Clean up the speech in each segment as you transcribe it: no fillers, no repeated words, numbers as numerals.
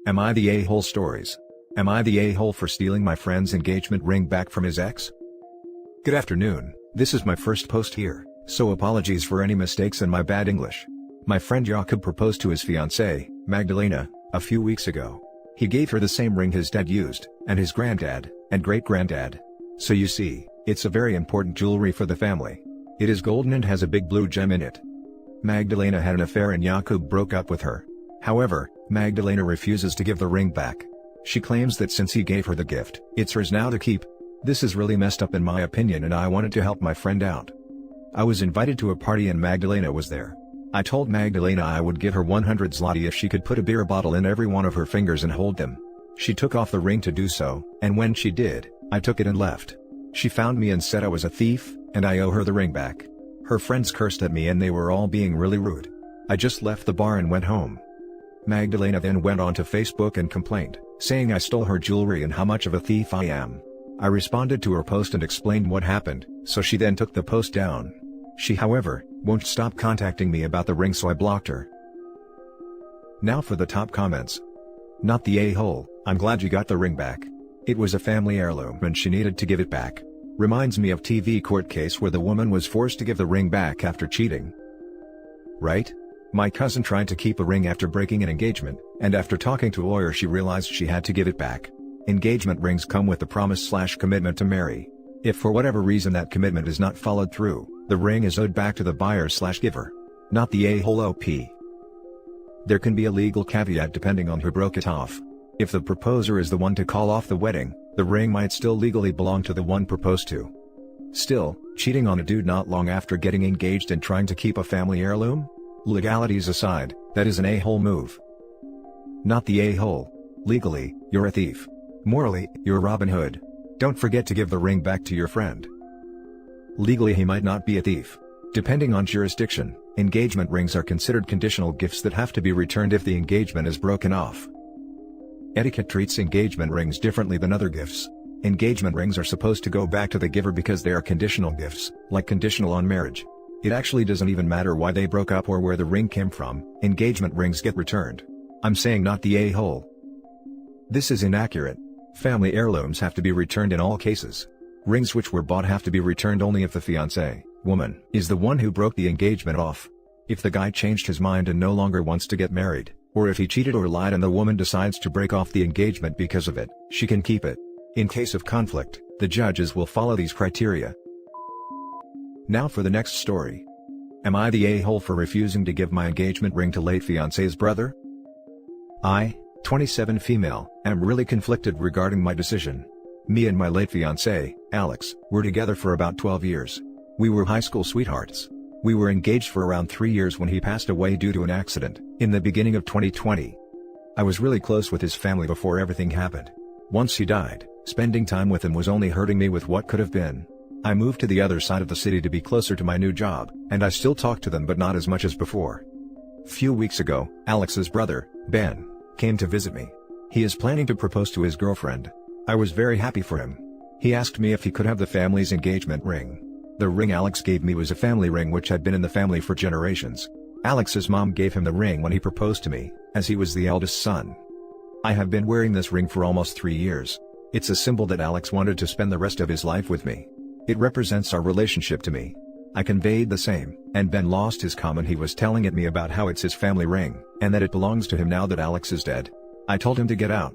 Am I the a-hole stories? Am I the a-hole for stealing my friend's engagement ring back from his ex? Good afternoon, this is my first post here, so apologies for any mistakes and my bad English. My friend Jakob proposed to his fiancée, Magdalena, a few weeks ago. He gave her the same ring his dad used, and his granddad, and great-granddad. So you see, it's a very important jewelry for the family. It is golden and has a big blue gem in it. Magdalena had an affair and Jakob broke up with her. However, Magdalena refuses to give the ring back. She claims that since he gave her the gift, it's hers now to keep. This is really messed up in my opinion, and I wanted to help my friend out. I was invited to a party and Magdalena was there. I told Magdalena I would give her 100 zloty if she could put a beer bottle in every one of her fingers and hold them. She took off the ring to do so, and when she did, I took it and left. She found me and said I was a thief, and I owe her the ring back. Her friends cursed at me and they were all being really rude. I just left the bar and went home. Magdalena then went on to Facebook and complained, saying I stole her jewelry and how much of a thief I am. I responded to her post and explained what happened, so she then took the post down. She however, won't stop contacting me about the ring, so I blocked her. Now for the top comments. Not the a-hole, I'm glad you got the ring back. It was a family heirloom and she needed to give it back. Reminds me of TV court case where the woman was forced to give the ring back after cheating. Right? My cousin tried to keep a ring after breaking an engagement, and after talking to a lawyer she realized she had to give it back. Engagement rings come with the promise/commitment to marry. If for whatever reason that commitment is not followed through, the ring is owed back to the buyer/giver. Not the a-hole OP. There can be a legal caveat depending on who broke it off. If the proposer is the one to call off the wedding, the ring might still legally belong to the one proposed to. Still, cheating on a dude not long after getting engaged and trying to keep a family heirloom? Legalities aside, that is an a-hole move. Not the a-hole. Legally, you're a thief. Morally, you're Robin Hood. Don't forget to give the ring back to your friend. Legally he might not be a thief. Depending on jurisdiction, engagement rings are considered conditional gifts that have to be returned if the engagement is broken off. Etiquette treats engagement rings differently than other gifts. Engagement rings are supposed to go back to the giver because they are conditional gifts, like conditional on marriage. It actually doesn't even matter why they broke up or where the ring came from, engagement rings get returned. I'm saying not the a-hole. This is inaccurate. Family heirlooms have to be returned in all cases. Rings which were bought have to be returned only if the fiancé, woman, is the one who broke the engagement off. If the guy changed his mind and no longer wants to get married, or if he cheated or lied and the woman decides to break off the engagement because of it, she can keep it. In case of conflict, the judges will follow these criteria. Now for the next story. Am I the a-hole for refusing to give my engagement ring to late fiancé's brother? I, 27 female, am really conflicted regarding my decision. Me and my late fiancé, Alex, were together for about 12 years. We were high school sweethearts. We were engaged for around 3 years when he passed away due to an accident, in the beginning of 2020. I was really close with his family before everything happened. Once he died, spending time with him was only hurting me with what could have been. I moved to the other side of the city to be closer to my new job, and I still talk to them but not as much as before. Few weeks ago, Alex's brother, Ben, came to visit me. He is planning to propose to his girlfriend. I was very happy for him. He asked me if he could have the family's engagement ring. The ring Alex gave me was a family ring which had been in the family for generations. Alex's mom gave him the ring when he proposed to me, as he was the eldest son. I have been wearing this ring for almost 3 years. It's a symbol that Alex wanted to spend the rest of his life with me. It represents our relationship to me. I conveyed the same, and Ben lost his calm and he was telling at me about how it's his family ring, and that it belongs to him now that Alex is dead. I told him to get out.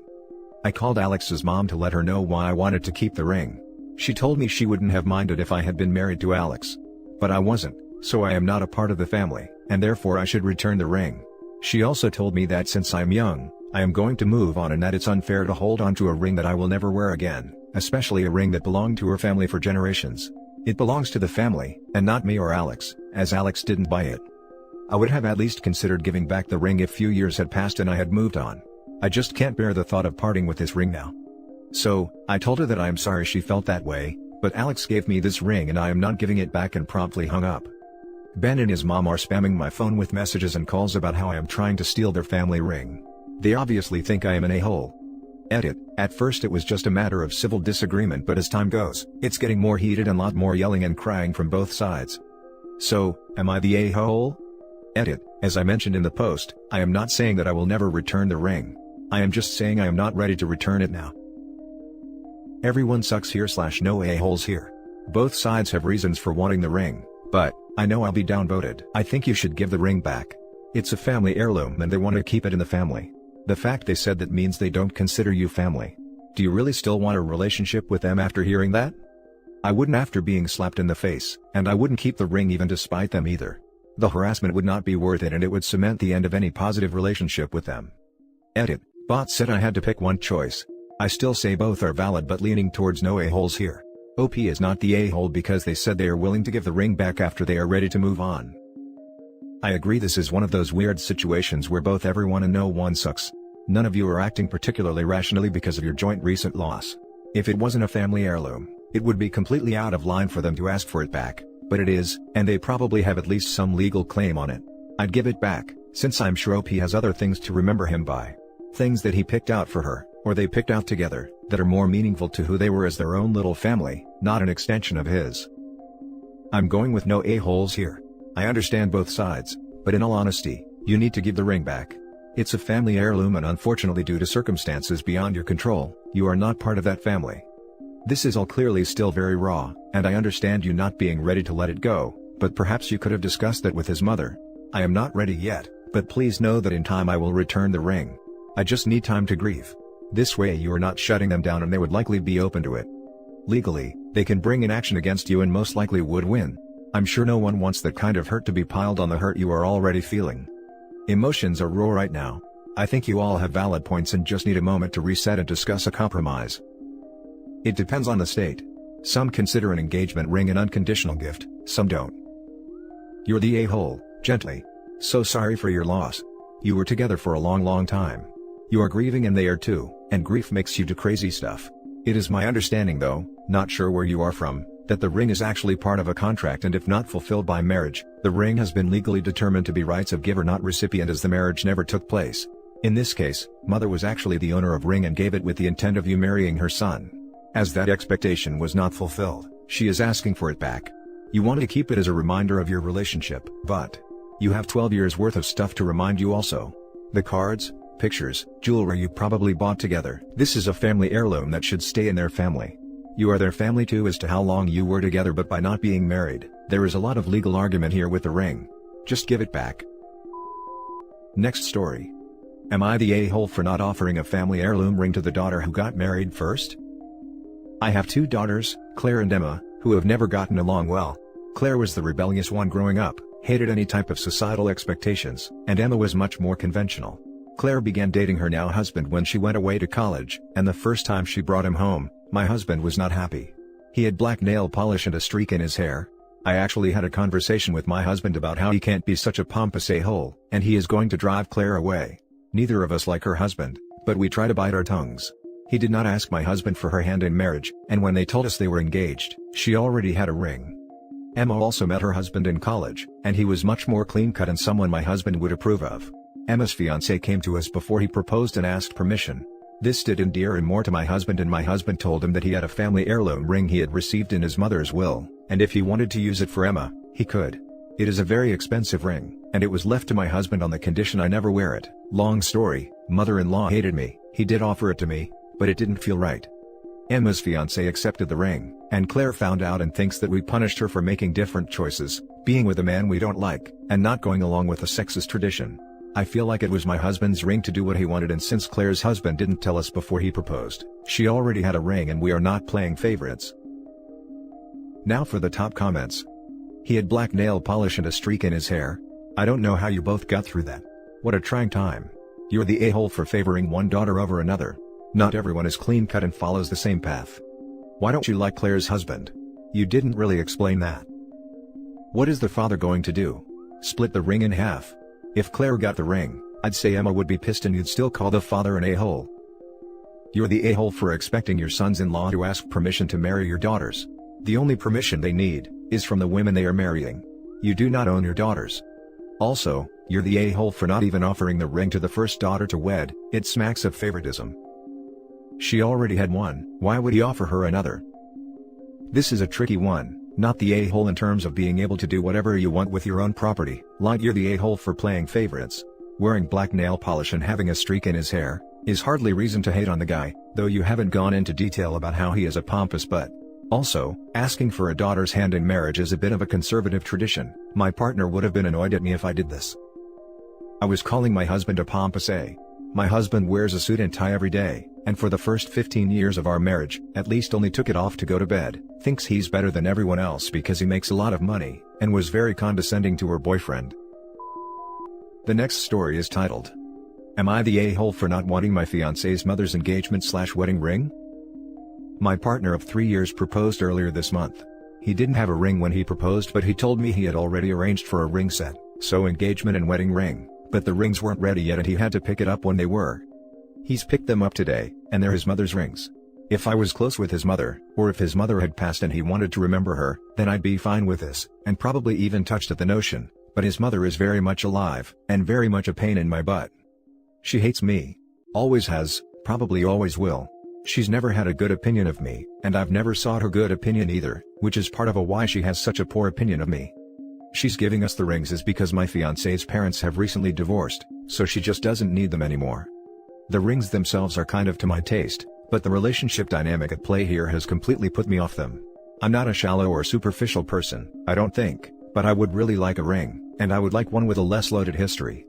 I called Alex's mom to let her know why I wanted to keep the ring. She told me she wouldn't have minded if I had been married to Alex. But I wasn't, so I am not a part of the family, and therefore I should return the ring. She also told me that since I am young, I am going to move on and that it's unfair to hold on to a ring that I will never wear again, especially a ring that belonged to her family for generations. It belongs to the family, and not me or Alex, as Alex didn't buy it. I would have at least considered giving back the ring if few years had passed and I had moved on. I just can't bear the thought of parting with this ring now. So, I told her that I am sorry she felt that way, but Alex gave me this ring and I am not giving it back, and promptly hung up. Ben and his mom are spamming my phone with messages and calls about how I am trying to steal their family ring. They obviously think I am an a-hole. Edit. At first it was just a matter of civil disagreement, but as time goes, it's getting more heated and lot more yelling and crying from both sides. So, am I the a-hole? Edit. As I mentioned in the post, I am not saying that I will never return the ring. I am just saying I am not ready to return it now. Everyone sucks here / no a-holes here. Both sides have reasons for wanting the ring, but I know I'll be downvoted. I think you should give the ring back. It's a family heirloom and they want to keep it in the family. The fact they said that means they don't consider you family. Do you really still want a relationship with them after hearing that? I wouldn't after being slapped in the face, and I wouldn't keep the ring even despite them either. The harassment would not be worth it and it would cement the end of any positive relationship with them. Edit. Bot said I had to pick one choice. I still say both are valid but leaning towards no a-holes here. OP is not the a-hole because they said they are willing to give the ring back after they are ready to move on. I agree this is one of those weird situations where both everyone and no one sucks. None of you are acting particularly rationally because of your joint recent loss. If it wasn't a family heirloom, it would be completely out of line for them to ask for it back, but it is, and they probably have at least some legal claim on it. I'd give it back, since I'm sure OP has other things to remember him by. Things that he picked out for her, or they picked out together, that are more meaningful to who they were as their own little family, not an extension of his. I'm going with no a-holes here. I understand both sides, but in all honesty, you need to give the ring back. It's a family heirloom and unfortunately due to circumstances beyond your control, you are not part of that family. This is all clearly still very raw, and I understand you not being ready to let it go, but perhaps you could have discussed that with his mother. I am not ready yet, but please know that in time I will return the ring. I just need time to grieve. This way you are not shutting them down and they would likely be open to it. Legally, they can bring an action against you and most likely would win. I'm sure no one wants that kind of hurt to be piled on the hurt you are already feeling. Emotions are raw right now. I think you all have valid points and just need a moment to reset and discuss a compromise. It depends on the state. Some consider an engagement ring an unconditional gift, some don't. You're the a-hole, gently. So sorry for your loss. You were together for a long time. You are grieving and they are too, and grief makes you do crazy stuff. It is my understanding though, not sure where you are from, that the ring is actually part of a contract and if not fulfilled by marriage, the ring has been legally determined to be rights of giver not recipient as the marriage never took place. In this case, mother was actually the owner of ring and gave it with the intent of you marrying her son. As that expectation was not fulfilled, she is asking for it back. You want to keep it as a reminder of your relationship, but you have 12 years worth of stuff to remind you also. The cards, pictures, jewelry you probably bought together. This is a family heirloom that should stay in their family. You are their family too as to how long you were together, but by not being married, there is a lot of legal argument here with the ring. Just give it back. Next story. Am I the a-hole for not offering a family heirloom ring to the daughter who got married first? I have two daughters, Claire and Emma, who have never gotten along well. Claire was the rebellious one growing up, hated any type of societal expectations, and Emma was much more conventional. Claire began dating her now husband when she went away to college, and the first time she brought him home, my husband was not happy. He had black nail polish and a streak in his hair. I actually had a conversation with my husband about how he can't be such a pompous a-hole, and he is going to drive Claire away. Neither of us like her husband, but we try to bite our tongues. He did not ask my husband for her hand in marriage, and when they told us they were engaged, she already had a ring. Emma also met her husband in college, and he was much more clean-cut and someone my husband would approve of. Emma's fiancé came to us before he proposed and asked permission. This did endear him more to my husband, and my husband told him that he had a family heirloom ring he had received in his mother's will, and if he wanted to use it for Emma, he could. It is a very expensive ring, and it was left to my husband on the condition I never wear it. Long story, mother-in-law hated me. He did offer it to me, but it didn't feel right. Emma's fiancé accepted the ring, and Claire found out and thinks that we punished her for making different choices, being with a man we don't like, and not going along with a sexist tradition. I feel like it was my husband's ring to do what he wanted, and since Claire's husband didn't tell us before he proposed, she already had a ring and we are not playing favorites. Now for the top comments. He had black nail polish and a streak in his hair. I don't know how you both got through that. What a trying time. You're the a-hole for favoring one daughter over another. Not everyone is clean-cut and follows the same path. Why don't you like Claire's husband? You didn't really explain that. What is the father going to do? Split the ring in half? If Claire got the ring, I'd say Emma would be pissed and you'd still call the father an a-hole. You're the a-hole for expecting your sons-in-law to ask permission to marry your daughters. The only permission they need is from the women they are marrying. You do not own your daughters. Also, you're the a-hole for not even offering the ring to the first daughter to wed. It smacks of favoritism. She already had one, why would he offer her another? This is a tricky one. Not the a-hole in terms of being able to do whatever you want with your own property, like you're the a-hole for playing favorites. Wearing black nail polish and having a streak in his hair, is hardly reason to hate on the guy, though you haven't gone into detail about how he is a pompous butt. Also, asking for a daughter's hand in marriage is a bit of a conservative tradition. My partner would have been annoyed at me if I did this. I was calling my husband a pompous A. My husband wears a suit and tie every day, and for the first 15 years of our marriage, at least only took it off to go to bed, thinks he's better than everyone else because he makes a lot of money, and was very condescending to her boyfriend. The next story is titled, "Am I the a-hole for not wanting my fiancé's mother's engagement/wedding ring?" My partner of 3 years proposed earlier this month. He didn't have a ring when he proposed, but he told me he had already arranged for a ring set, so engagement and wedding ring, but the rings weren't ready yet and he had to pick it up when they were. He's picked them up today, and they're his mother's rings. If I was close with his mother, or if his mother had passed and he wanted to remember her, then I'd be fine with this, and probably even touched at the notion, but his mother is very much alive, and very much a pain in my butt. She hates me. Always has, probably always will. She's never had a good opinion of me, and I've never sought her good opinion either, which is part of why she has such a poor opinion of me. She's giving us the rings is because my fiancé's parents have recently divorced, so she just doesn't need them anymore. The rings themselves are kind of to my taste, but the relationship dynamic at play here has completely put me off them. I'm not a shallow or superficial person, I don't think, but I would really like a ring, and I would like one with a less loaded history.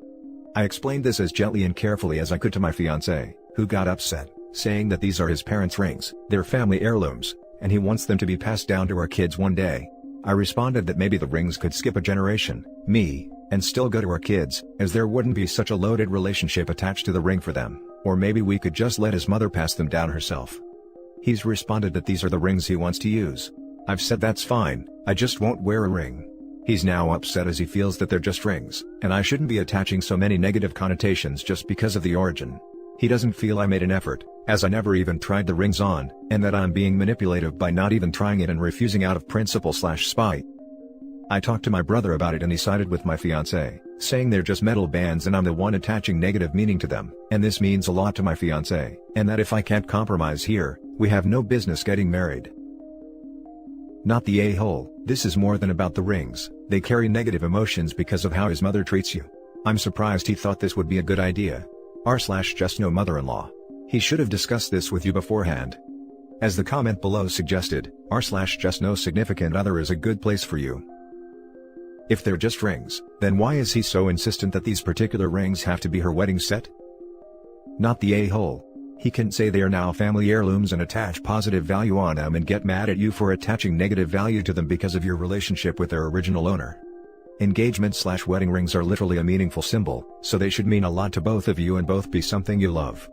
I explained this as gently and carefully as I could to my fiancé, who got upset, saying that these are his parents' rings, they're family heirlooms, and he wants them to be passed down to our kids one day. I responded that maybe the rings could skip a generation, me, and still go to our kids, as there wouldn't be such a loaded relationship attached to the ring for them, or maybe we could just let his mother pass them down herself. He's responded that these are the rings he wants to use. I've said that's fine, I just won't wear a ring. He's now upset as he feels that they're just rings, and I shouldn't be attaching so many negative connotations just because of the origin. He doesn't feel I made an effort, as I never even tried the rings on, and that I'm being manipulative by not even trying it and refusing out of principle/spite. I talked to my brother about it and he sided with my fiancé, saying they're just metal bands and I'm the one attaching negative meaning to them, and this means a lot to my fiancé, and that if I can't compromise here, we have no business getting married. Not the a-hole, this is more than about the rings, they carry negative emotions because of how his mother treats you. I'm surprised he thought this would be a good idea. R/just no mother-in-law. He should have discussed this with you beforehand. As the comment below suggested, R/just no significant other is a good place for you. If they're just rings, then why is he so insistent that these particular rings have to be her wedding set? Not the a-hole. He can say they are now family heirlooms and attach positive value on them and get mad at you for attaching negative value to them because of your relationship with their original owner. Engagement/wedding rings are literally a meaningful symbol, so they should mean a lot to both of you and both be something you love.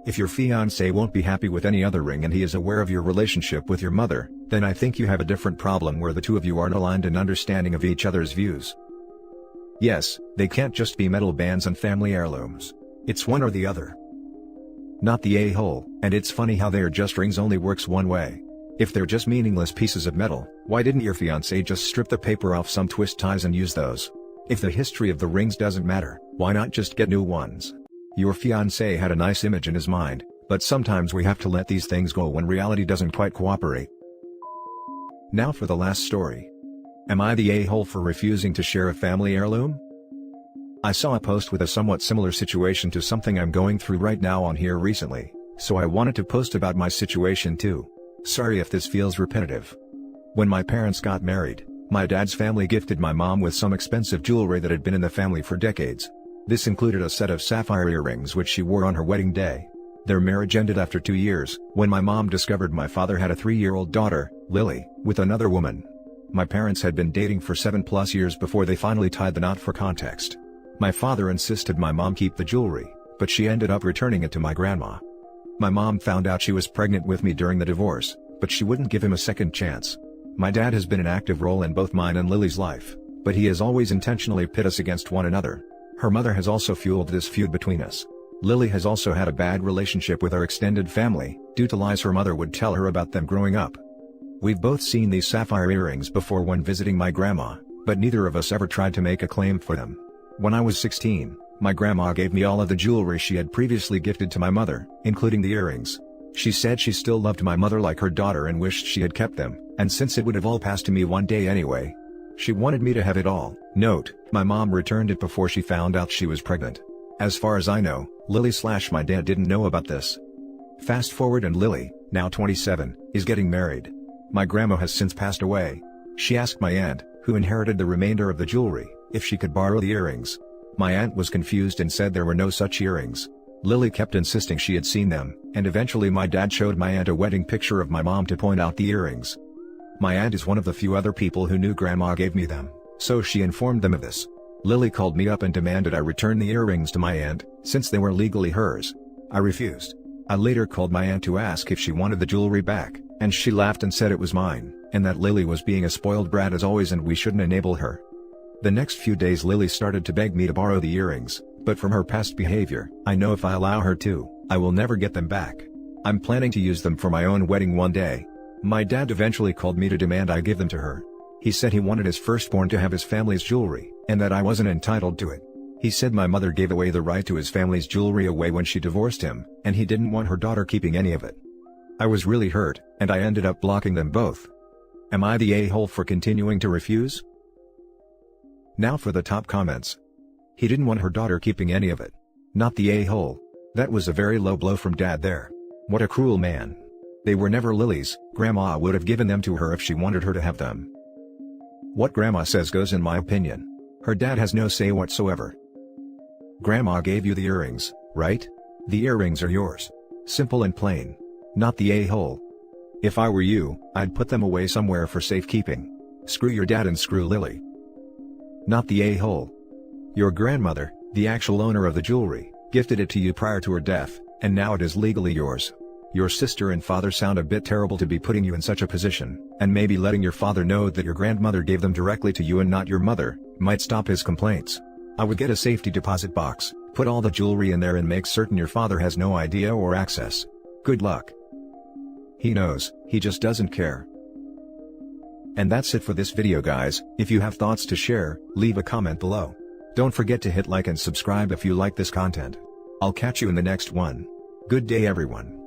If your fiancé won't be happy with any other ring and he is aware of your relationship with your mother, then I think you have a different problem where the two of you aren't aligned in understanding of each other's views. Yes, they can't just be metal bands and family heirlooms. It's one or the other. Not the a-hole, and it's funny how they're just rings only works one way. If they're just meaningless pieces of metal, why didn't your fiancé just strip the paper off some twist ties and use those? If the history of the rings doesn't matter, why not just get new ones? Your fiancé had a nice image in his mind, but sometimes we have to let these things go when reality doesn't quite cooperate. Now for the last story. Am I the a-hole for refusing to share a family heirloom? I saw a post with a somewhat similar situation to something I'm going through right now on here recently, so I wanted to post about my situation too. Sorry if this feels repetitive. When my parents got married, my dad's family gifted my mom with some expensive jewelry that had been in the family for decades. This included a set of sapphire earrings which she wore on her wedding day. Their marriage ended after 2 years, when my mom discovered my father had a 3-year-old daughter, Lily, with another woman. My parents had been dating for 7+ years before they finally tied the knot. For context, my father insisted my mom keep the jewelry, but she ended up returning it to my grandma. My mom found out she was pregnant with me during the divorce, but she wouldn't give him a second chance. My dad has been an active role in both mine and Lily's life, but he has always intentionally pit us against one another. Her mother has also fueled this feud between us. Lily has also had a bad relationship with our extended family, due to lies her mother would tell her about them growing up. We've both seen these sapphire earrings before when visiting my grandma, but neither of us ever tried to make a claim for them. When I was 16, my grandma gave me all of the jewelry she had previously gifted to my mother, including the earrings. She said she still loved my mother like her daughter and wished she had kept them, and since it would have all passed to me one day anyway, she wanted me to have it all. Note, my mom returned it before she found out she was pregnant. As far as I know, Lily/my dad didn't know about this. Fast forward and Lily, now 27, is getting married. My grandma has since passed away. She asked my aunt, who inherited the remainder of the jewelry, if she could borrow the earrings. My aunt was confused and said there were no such earrings. Lily kept insisting she had seen them, and eventually my dad showed my aunt a wedding picture of my mom to point out the earrings. My aunt is one of the few other people who knew grandma gave me them, so she informed them of this. Lily called me up and demanded I return the earrings to my aunt, since they were legally hers. I refused. I later called my aunt to ask if she wanted the jewelry back, and she laughed and said it was mine, and that Lily was being a spoiled brat as always and we shouldn't enable her. The next few days Lily started to beg me to borrow the earrings, but from her past behavior, I know if I allow her to, I will never get them back. I'm planning to use them for my own wedding one day. My dad eventually called me to demand I give them to her. He said he wanted his firstborn to have his family's jewelry, and that I wasn't entitled to it. He said my mother gave away the right to his family's jewelry away when she divorced him, and he didn't want her daughter keeping any of it. I was really hurt, and I ended up blocking them both. Am I the a-hole for continuing to refuse? Now for the top comments. He didn't want her daughter keeping any of it. Not the a-hole. That was a very low blow from dad there. What a cruel man. They were never Lily's, grandma would have given them to her if she wanted her to have them. What grandma says goes in my opinion. Her dad has no say whatsoever. Grandma gave you the earrings, right? The earrings are yours. Simple and plain. Not the a-hole. If I were you, I'd put them away somewhere for safekeeping. Screw your dad and screw Lily. Not the a-hole. Your grandmother, the actual owner of the jewelry, gifted it to you prior to her death, and now it is legally yours. Your sister and father sound a bit terrible to be putting you in such a position, and maybe letting your father know that your grandmother gave them directly to you and not your mother, might stop his complaints. I would get a safety deposit box, put all the jewelry in there and make certain your father has no idea or access. Good luck. He knows, he just doesn't care. And that's it for this video guys. If you have thoughts to share, leave a comment below. Don't forget to hit like and subscribe if you like this content. I'll catch you in the next one. Good day everyone.